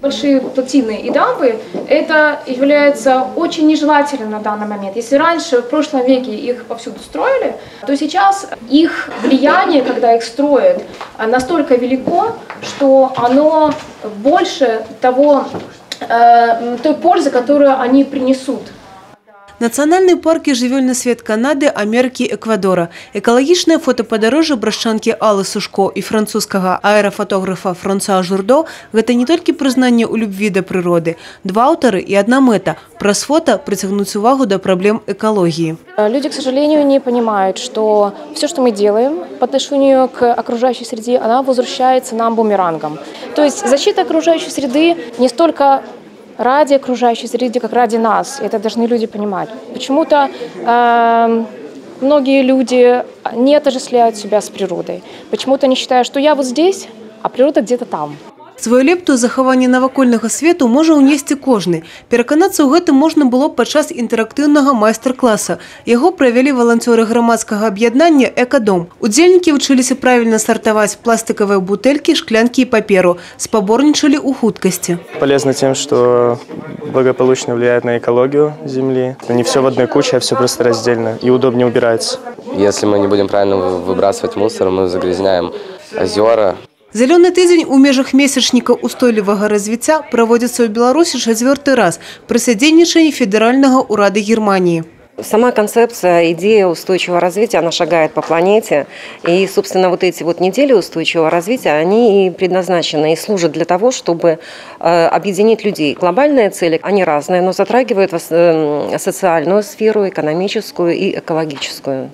Большие плотины и дамбы – это является очень нежелательным на данный момент. Если раньше, в прошлом веке, их повсюду строили, то сейчас их влияние, когда их строят, настолько велико, что оно больше той пользы, которую они принесут. Нацыянальныя паркі жывёльны свет Канады, Амерыкі, Эквадора. Экалагічнае фотападарожжа брашчанкі Аллы Сушко і французскага аэрафотографа Франсуа Журдо – гэта не толькі прызнанне ў любві да прыроды. Два аўтары і одна мэта – праз фота прыцягнуць увагу да праблем экологии. Люди, к сожалению, не понимают, что все, что мы делаем по отношению к окружающей среде, она возвращается нам бумерангом. То есть защита окружающей среды не столько ради окружающей среды, как ради нас. Это должны люди понимать. Почему-то многие люди не отождествляют себя с природой. Почему-то они считают, что я вот здесь, а природа где-то там. Свою лепту захавання навакольнага свету можа ўнесці кожны. Пераканацца ў гэтым можна было падчас інтэрактыўнага майстар-класа. Яго правялі валанцёры грамадскага аб'яднання «Экадом». Удзельнікі вучыліся правільна сартаваць пластикавыя бутэлькі, шклянкі і паперу. Спаборнічалі ў хуткасці. Полезно тем, что благополучно влияет на экологию Земли. Не все в одной куче, а все просто раздельно и удобнее убирается. Если мы не будем правильно выбрасывать мусор, мы загрязняем озера. Зялёны тыдзень у межах месячніка устойлівага развіцця праводзіцца ў Беларусі 4-й раз пры садзейнічанні федэральнага ўрада Германии. Сама концепция, идея устойчивого развития, она шагает по планете. И, собственно, вот эти вот недели устойчивого развития, они и предназначены и служат для того, чтобы объединить людей. Глобальные цели, они разные, но затрагивают социальную сферу, экономическую и экологическую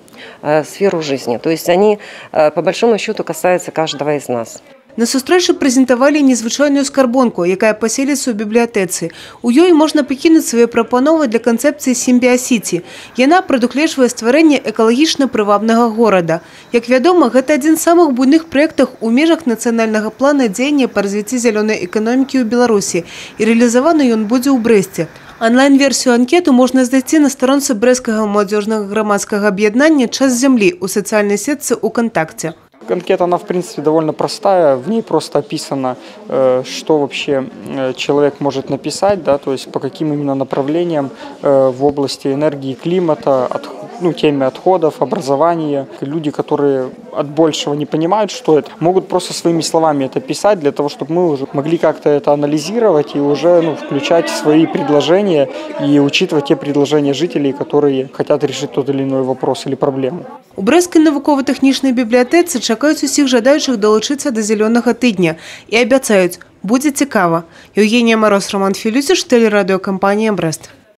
сферу жизни. То есть они, по большому счету, касаются каждого из нас. На сустрэчы прэзентавалі незвычайную скарбонку, якая паселіцца ў бібліятэцы. У ёй можна пакінуць свае прапановы для канцэпцыі сімбіясіці. Яна прадугледжвае стварэнне экалагічна прывабнага горада. Як вядома, гэта адзін з самых буйных праектаў у межах нацыянальнага плана дзеяння па развіцці зялёнай эканомікі ў Беларусі. І рэалізаваны ён будзе ў Брэсце. Онлайн-версію анкету можна знайсці на старонцы брэсцкага моладзёжнага грамадскага аб'яднання «Час зямлі» у сацыяльнай сетцы УКонтакте. Анкета, она в принципе довольно простая, в ней просто описано, что вообще человек может написать, да, то есть по каким именно направлениям в области энергии, климата, теме отходов, образования. Люди, которые от большего не понимают, что это, могут просто своими словами это писать, для того, чтобы мы уже могли как-то это анализировать и уже включать свои предложения и учитывать те предложения жителей, которые хотят решить тот или иной вопрос или проблему. У Брэсцкай навукова-тэхнічнай бібліятэцы чакаюць усіх жадаючых далучыцца да зялёнага тыдня і абяцаюць, будзе цікава. Еўгенія Мароз, Роман Філюсіш, тэлерадыёкампанія «Брэст».